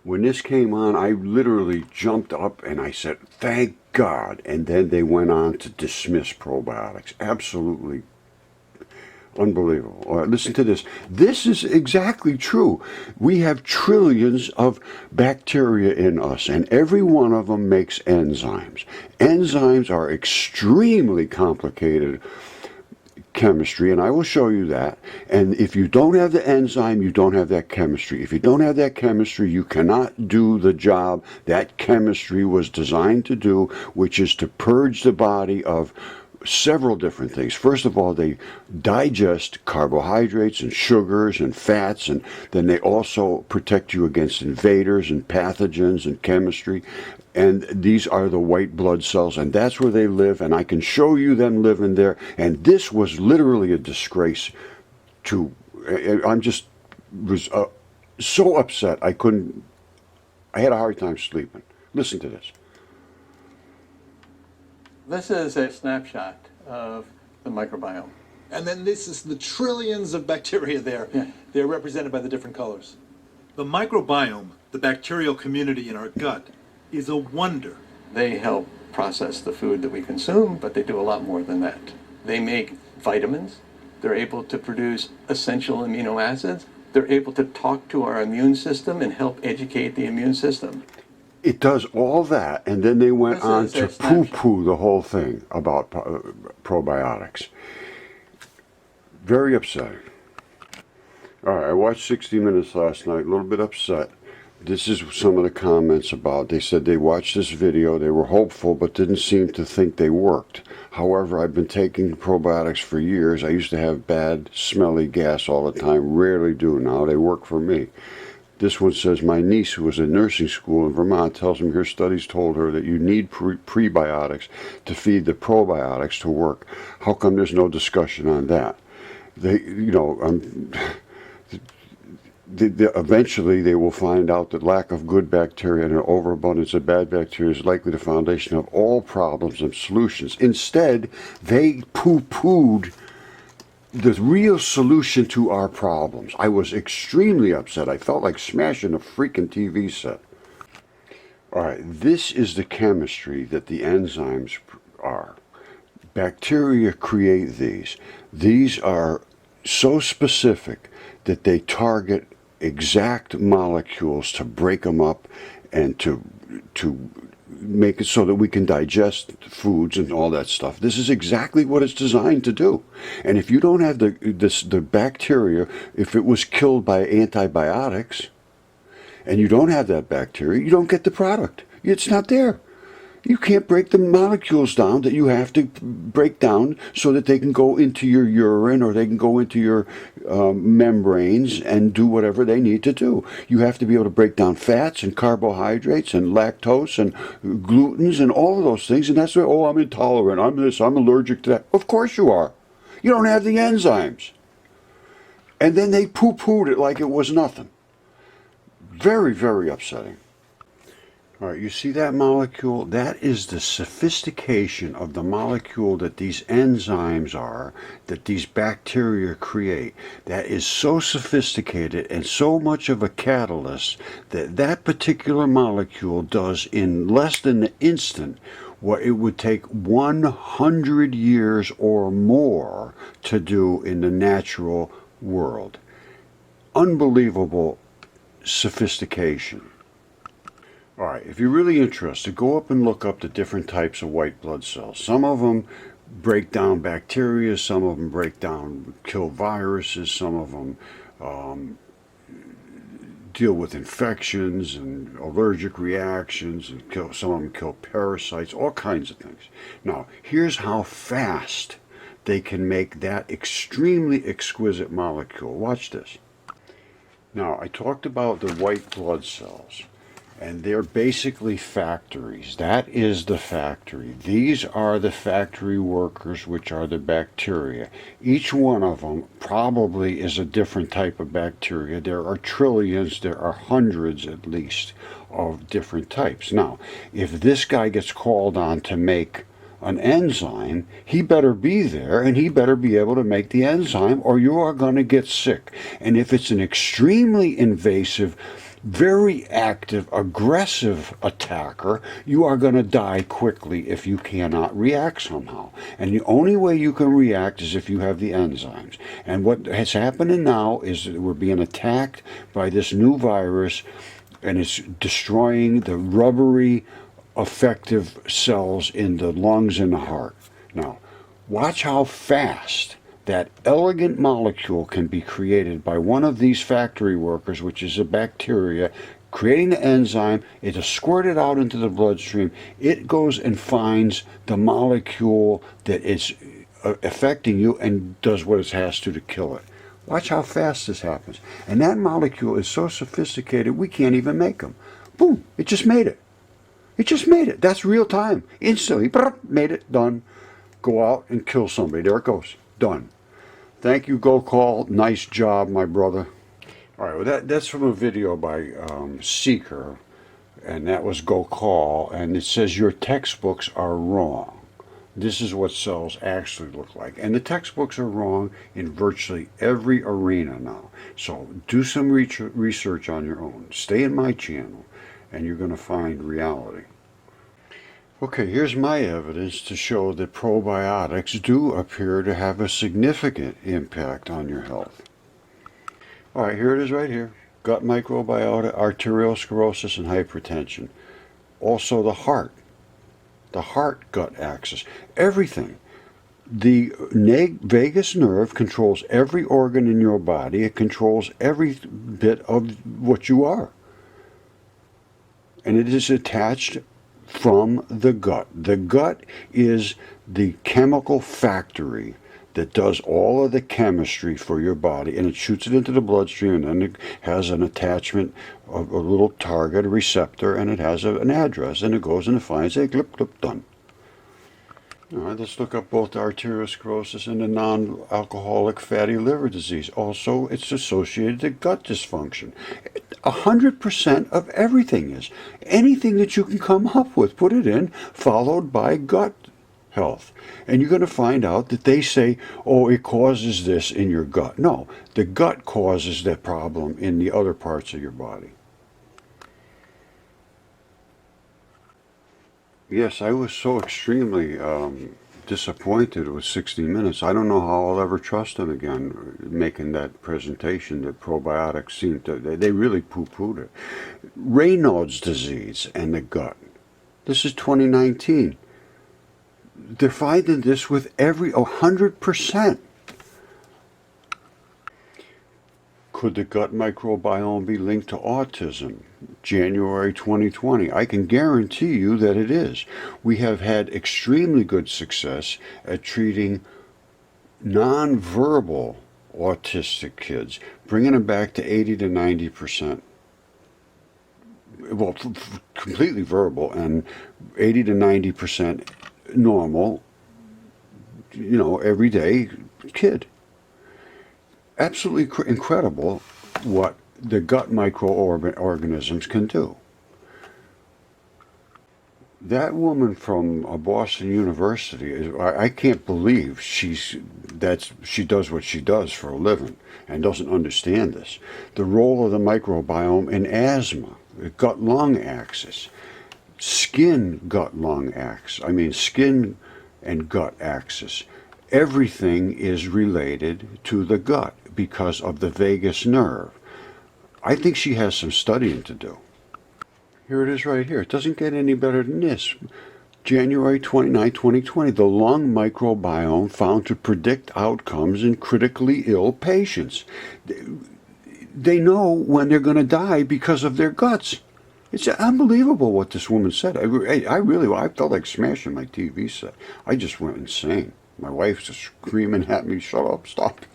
When this came on, I literally jumped up and I said, thank God. And then they went on to dismiss probiotics. Absolutely unbelievable. All right, listen to this. This is exactly true. We have trillions of bacteria in us, and every one of them makes enzymes. Enzymes are extremely complicated chemistry, and I will show you that. And if you don't have the enzyme, you don't have that chemistry. If you don't have that chemistry, you cannot do the job that chemistry was designed to do, which is to purge the body of several different things. First of all, they digest carbohydrates and sugars and fats, and then they also protect you against invaders and pathogens and chemistry. And these are the white blood cells, and that's where they live, and I can show you them living there. And this was literally a disgrace to, I'm just, was so upset I had a hard time sleeping. Listen to this. This is a snapshot of the microbiome. And then this is the trillions of bacteria there. Yeah. They're represented by the different colors. The microbiome, the bacterial community in our gut, is a wonder. They help process the food that we consume, but they do a lot more than that. They make vitamins. They're able to produce essential amino acids. They're able to talk to our immune system and help educate the immune system. It does all that, and then they went on to poo-poo the whole thing about probiotics. Very upsetting. All right, I watched 60 Minutes last night, a little bit upset. This is some of the comments about, they said they watched this video, they were hopeful, but didn't seem to think they worked. However, I've been taking probiotics for years. I used to have bad, smelly gas all the time, rarely do now. They work for me. This one says, my niece, who was in nursing school in Vermont, tells me her studies told her that you need prebiotics to feed the probiotics to work. How come there's no discussion on that? Eventually they will find out that lack of good bacteria and an overabundance of bad bacteria is likely the foundation of all problems and solutions. Instead, they poo-pooed the real solution to our problems. I was extremely upset. I felt like smashing a freaking TV set. All right, this is the chemistry that the enzymes are. Bacteria create these. These are so specific that they target exact molecules to break them up and to make it so that we can digest foods and all that stuff. This is exactly what it's designed to do. And if you don't have the bacteria, if it was killed by antibiotics, and you don't have that bacteria, you don't get the product. It's not there. You can't break the molecules down that you have to break down so that they can go into your urine or they can go into your membranes and do whatever they need to do. You have to be able to break down fats and carbohydrates and lactose and glutens and all of those things. And that's why, oh, I'm intolerant, I'm this, I'm allergic to that. Of course you are. You don't have the enzymes. And then they poo-pooed it like it was nothing. Very, very upsetting. All right, you see that molecule? That is the sophistication of the molecule that these enzymes are, that these bacteria create. That is so sophisticated and so much of a catalyst that that particular molecule does in less than an instant what it would take 100 years or more to do in the natural world. Unbelievable sophistication. All right, if you're really interested, go up and look up the different types of white blood cells. Some of them break down bacteria, some of them kill viruses, some of them deal with infections and allergic reactions, and some of them kill parasites, all kinds of things. Now, here's how fast they can make that extremely exquisite molecule. Watch this. Now, I talked about the white blood cells. And they're basically factories. That is the factory. These are the factory workers, which are the bacteria. Each one of them probably is a different type of bacteria. There are trillions, there are hundreds at least of different types. Now, if this guy gets called on to make an enzyme, he better be there and he better be able to make the enzyme or you are going to get sick. And if it's an extremely invasive very active, aggressive attacker, you are going to die quickly if you cannot react somehow. And the only way you can react is if you have the enzymes. And what has happened now is that we're being attacked by this new virus, and it's destroying the rubbery, effective cells in the lungs and the heart. Now, watch how fast that elegant molecule can be created by one of these factory workers, which is a bacteria, creating the enzyme. It is squirted out into the bloodstream. It goes and finds the molecule that is affecting you and does what it has to kill it. Watch how fast this happens. And that molecule is so sophisticated we can't even make them. Boom, it just made it. It just made it. That's real time. Instantly, made it, done. Go out and kill somebody. There it goes. Done. Thank you, Go Call. Nice job, my brother. All right, well, that's from a video by Seeker, and that was Go Call, and it says your textbooks are wrong. This is what cells actually look like. And the textbooks are wrong in virtually every arena now. So do some research on your own. Stay in my channel, and you're going to find reality. Okay, here's my evidence to show that probiotics do appear to have a significant impact on your health. All right, here it is right here. Gut microbiota, arteriosclerosis, and hypertension. Also the heart-gut axis, everything. The vagus nerve controls every organ in your body. It controls every bit of what you are. And it is attached from the gut. The gut is the chemical factory that does all of the chemistry for your body, and it shoots it into the bloodstream, and then it has an attachment of a little target, a receptor, and it has an address, and it goes and it finds it, clip, clip, done. All right, let's look up both the arteriosclerosis and the non-alcoholic fatty liver disease. Also, it's associated to gut dysfunction. 100% of everything is. Anything that you can come up with, put it in, followed by gut health. And you're going to find out that they say, oh, it causes this in your gut. No, the gut causes that problem in the other parts of your body. Yes, I was so extremely disappointed with 60 Minutes. I don't know how I'll ever trust them again, making that presentation that probiotics seem to, they really poo-pooed it. Raynaud's disease and the gut. This is 2019. They're finding this with every 100%. Could the gut microbiome be linked to autism? January 2020. I can guarantee you that it is. We have had extremely good success at treating non-verbal autistic kids, bringing them back to 80 to 90%. Well, completely verbal and 80 to 90% normal, everyday kid. Absolutely incredible what the gut microorganisms can do. That woman from Boston University, I can't believe she does what she does for a living and doesn't understand this. The role of the microbiome in asthma, the gut-lung axis, skin and gut axis. Everything is related to the gut because of the vagus nerve. I think she has some studying to do. Here it is right here. It doesn't get any better than this. January 29, 2020, the lung microbiome found to predict outcomes in critically ill patients. They know when they're going to die because of their guts. It's unbelievable what this woman said. I felt like smashing my TV set. I just went insane. My wife's just screaming at me, shut up, stop.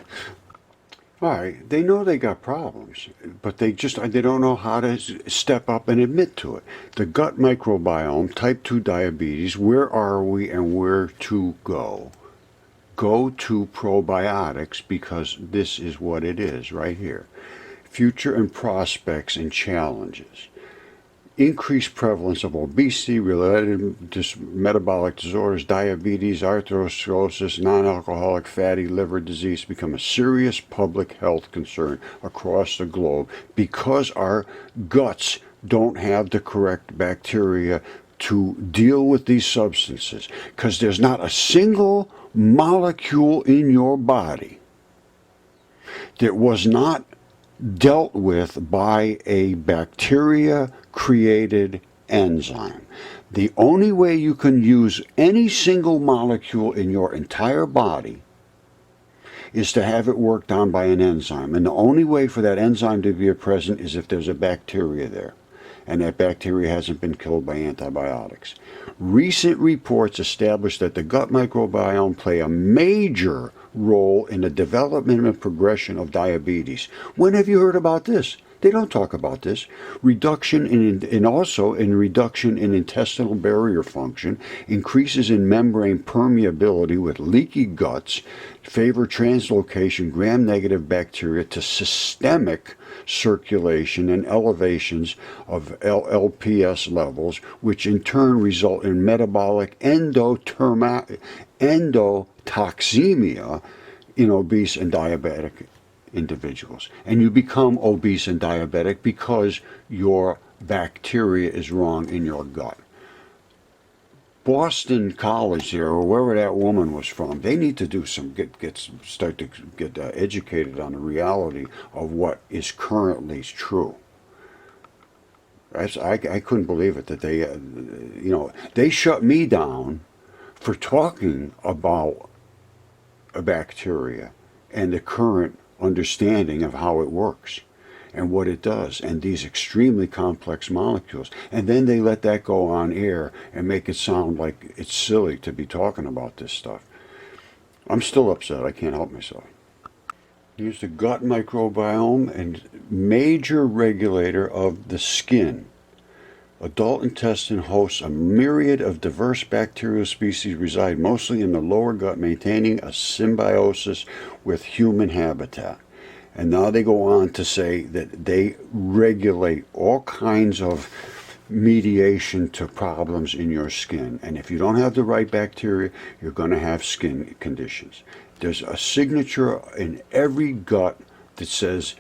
All right, they know they got problems, but they don't know how to step up and admit to it. The gut microbiome, type 2 diabetes, where are we and where to go? Go to probiotics, because this is what it is right here. Future and prospects and challenges. increased prevalence of obesity, related metabolic disorders, diabetes, arthrosclerosis, non-alcoholic fatty liver disease become a serious public health concern across the globe because our guts don't have the correct bacteria to deal with these substances, because there's not a single molecule in your body that was not dealt with by a bacteria created enzyme. The only way you can use any single molecule in your entire body is to have it worked on by an enzyme. And the only way for that enzyme to be present is if there's a bacteria there, and that bacteria hasn't been killed by antibiotics. Recent reports establish that the gut microbiome play a major role in the development and progression of diabetes. When have you heard about this? They don't talk about this. Reduction in reduction in intestinal barrier function, increases in membrane permeability with leaky guts, favor translocation gram-negative bacteria to systemic circulation and elevations of LPS levels, which in turn result in metabolic endotoxemia in obese and diabetic individuals. And you become obese and diabetic because your bacteria is wrong in your gut. Boston College there, or wherever that woman was from, they need to do some start to get educated on the reality of what is currently true. I couldn't believe it that they shut me down for talking about a bacteria and the current understanding of how it works and what it does, and these extremely complex molecules. And then they let that go on air and make it sound like it's silly to be talking about this stuff. I'm still upset. I can't help myself. Here's the gut microbiome, and major regulator of the skin. Adult intestine hosts a myriad of diverse bacterial species reside mostly in the lower gut, maintaining a symbiosis with human habitat. And now they go on to say that they regulate all kinds of mediation to problems in your skin. And if you don't have the right bacteria, you're going to have skin conditions. There's a signature in every gut that says,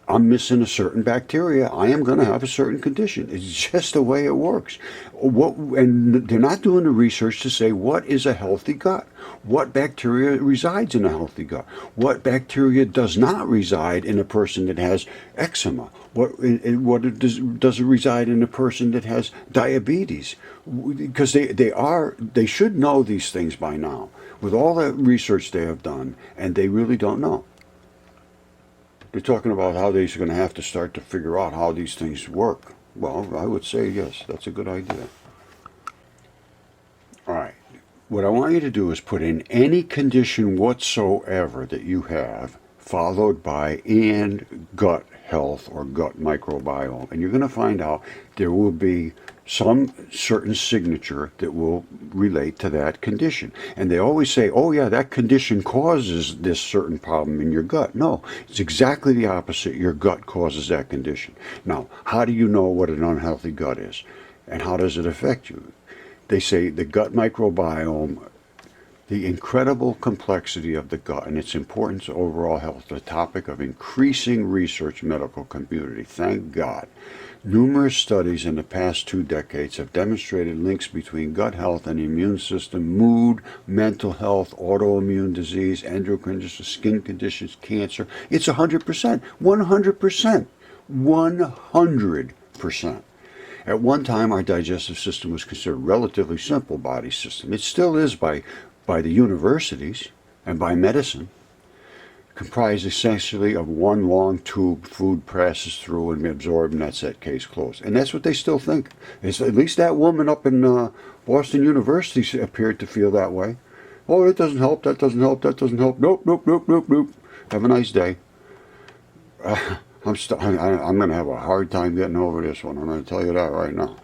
I'm missing a certain bacteria, I am going to have a certain condition. It's just the way it works. And they're not doing the research to say what is a healthy gut, what bacteria resides in a healthy gut, what bacteria does not reside in a person that has eczema, what does it reside in a person that has diabetes, because they should know these things by now with all the research they have done, and they really don't know. They're talking about how they're going to have to start to figure out how these things work. Well, I would say yes, that's a good idea. All right. What I want you to do is put in any condition whatsoever that you have, followed by and gut health or gut microbiome. And you're going to find out there will be some certain signature that will relate to that condition. And they always say, oh yeah, that condition causes this certain problem in your gut. No, it's exactly the opposite. Your gut causes that condition. Now, how do you know what an unhealthy gut is? And how does it affect you? They say the gut microbiome, the incredible complexity of the gut and its importance to overall health, the topic of increasing research medical community. Thank God. Numerous studies in the past 2 decades have demonstrated links between gut health and immune system, mood, mental health, autoimmune disease, endocrine conditions, skin conditions, cancer. It's 100%. 100%. 100%. At one time, our digestive system was considered a relatively simple body system. It still is by the universities and by medicine. Comprised essentially of one long tube food passes through and absorbed, and that's that, case closed. And that's what they still think. It's, at least that woman up in Boston University appeared to feel that way. Oh, it doesn't help, that doesn't help, that doesn't help. Nope, nope, nope, nope, nope. Have a nice day. I'm going to have a hard time getting over this one. I'm going to tell you that right now.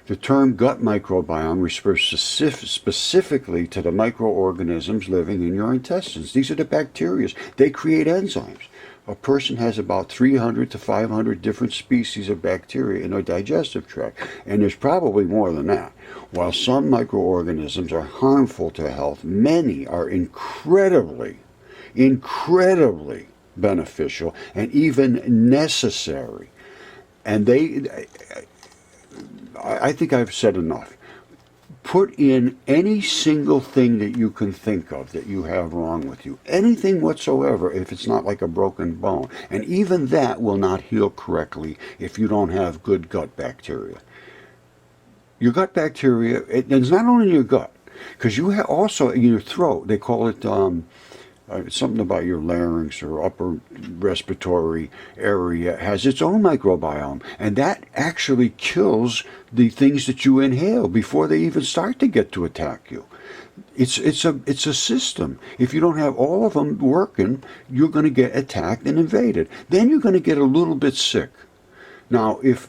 The term gut microbiome refers specifically to the microorganisms living in your intestines. These are the bacteria. They create enzymes. a person has about 300 to 500 different species of bacteria in their digestive tract, and there's probably more than that. While some microorganisms are harmful to health, many are incredibly beneficial and even necessary. And I think I've said enough. Put in any single thing that you can think of that you have wrong with you. Anything whatsoever, if it's not like a broken bone. And even that will not heal correctly if you don't have good gut bacteria. Your gut bacteria, it's not only in your gut, because you have also in your throat, they call it something about your larynx or upper respiratory area has its own microbiome, and that actually kills the things that you inhale before they even start to get to attack you. It's a system. If you don't have all of them working, you're going to get attacked and invaded. Then you're going to get a little bit sick. Now, if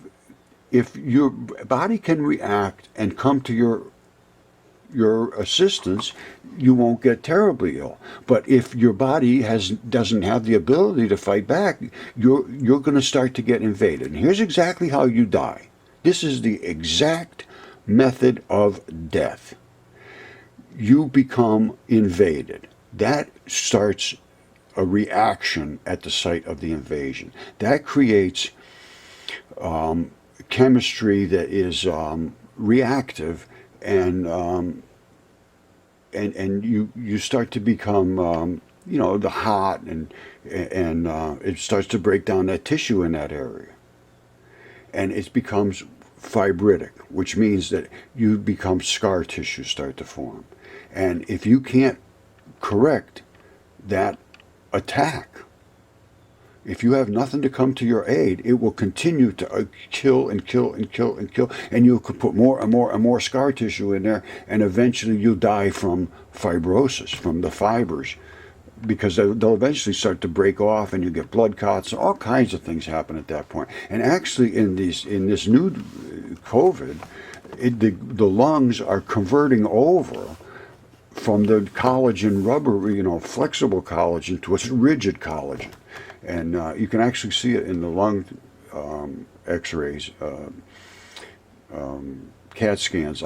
your body can react and come to your assistance, you won't get terribly ill. But if your body doesn't have the ability to fight back, you're going to start to get invaded. And here's exactly how you die. This is the exact method of death. You become invaded. That starts a reaction at the site of the invasion. That creates chemistry that is reactive, and you start to become the hot, and it starts to break down that tissue in that area, and it becomes fibrotic, which means that you become scar tissue start to form. And if you can't correct that attack, if you have nothing to come to your aid, it will continue to kill and kill and kill and kill, and you could put more and more and more scar tissue in there, and eventually you'll die from fibrosis, from the fibers, because they'll eventually start to break off, and you get blood clots, and all kinds of things happen at that point. And actually, in this new COVID, the lungs are converting over from the collagen rubber, flexible collagen, to a rigid collagen. And you can actually see it in the lung x-rays, CAT scans.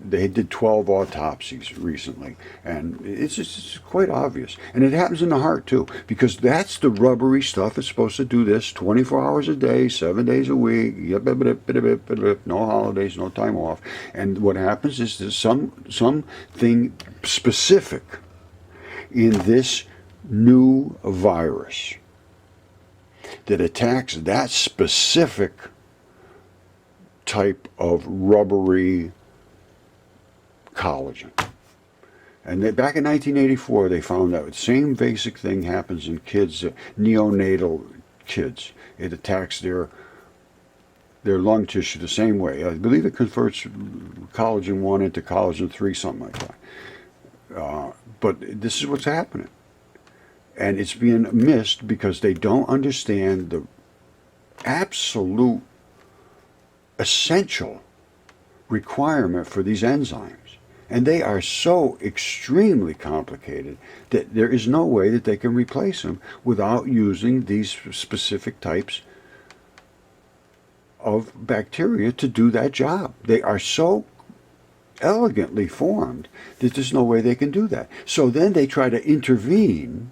They did 12 autopsies recently, and it's quite obvious. And it happens in the heart too, because that's the rubbery stuff that's supposed to do this 24 hours a day, 7 days a week, no holidays, no time off. And what happens is there's something specific in this new virus that attacks that specific type of rubbery collagen. And back in 1984, they found out the same basic thing happens in kids, neonatal kids. It attacks their lung tissue the same way. I believe it converts collagen 1 into collagen 3, something like that. But this is what's happening. And it's being missed because they don't understand the absolute essential requirement for these enzymes. And they are so extremely complicated that there is no way that they can replace them without using these specific types of bacteria to do that job. They are so elegantly formed that there's no way they can do that. So then they try to intervene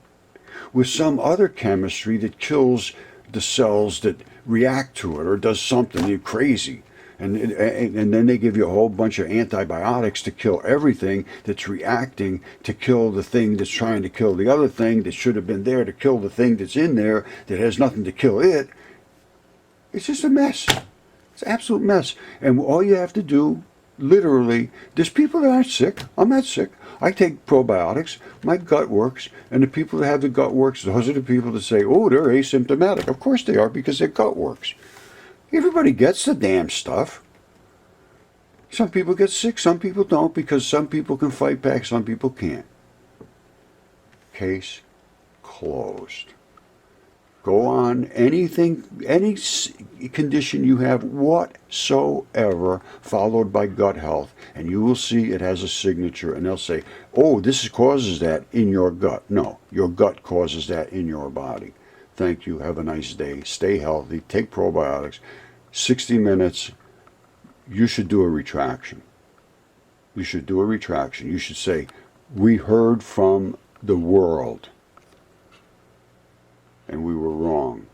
with some other chemistry that kills the cells that react to it or does something crazy. And then they give you a whole bunch of antibiotics to kill everything that's reacting to kill the thing that's trying to kill the other thing that should have been there to kill the thing that's in there that has nothing to kill it. It's just a mess. It's an absolute mess. And all you have to do, literally, there's people that aren't sick. I'm not sick. I take probiotics. My gut works. And the people that have the gut works, those are the people that say, oh, they're asymptomatic. Of course they are, because their gut works. Everybody gets the damn stuff. Some people get sick, some people don't, because some people can fight back, some people can't. Case closed. Go on, any condition you have whatsoever, followed by gut health, and you will see it has a signature, and they'll say, oh, this causes that in your gut. No, your gut causes that in your body. Thank you. Have a nice day. Stay healthy. Take probiotics. 60 minutes. You should do a retraction. You should do a retraction. You should say, we heard from the world and we were wrong.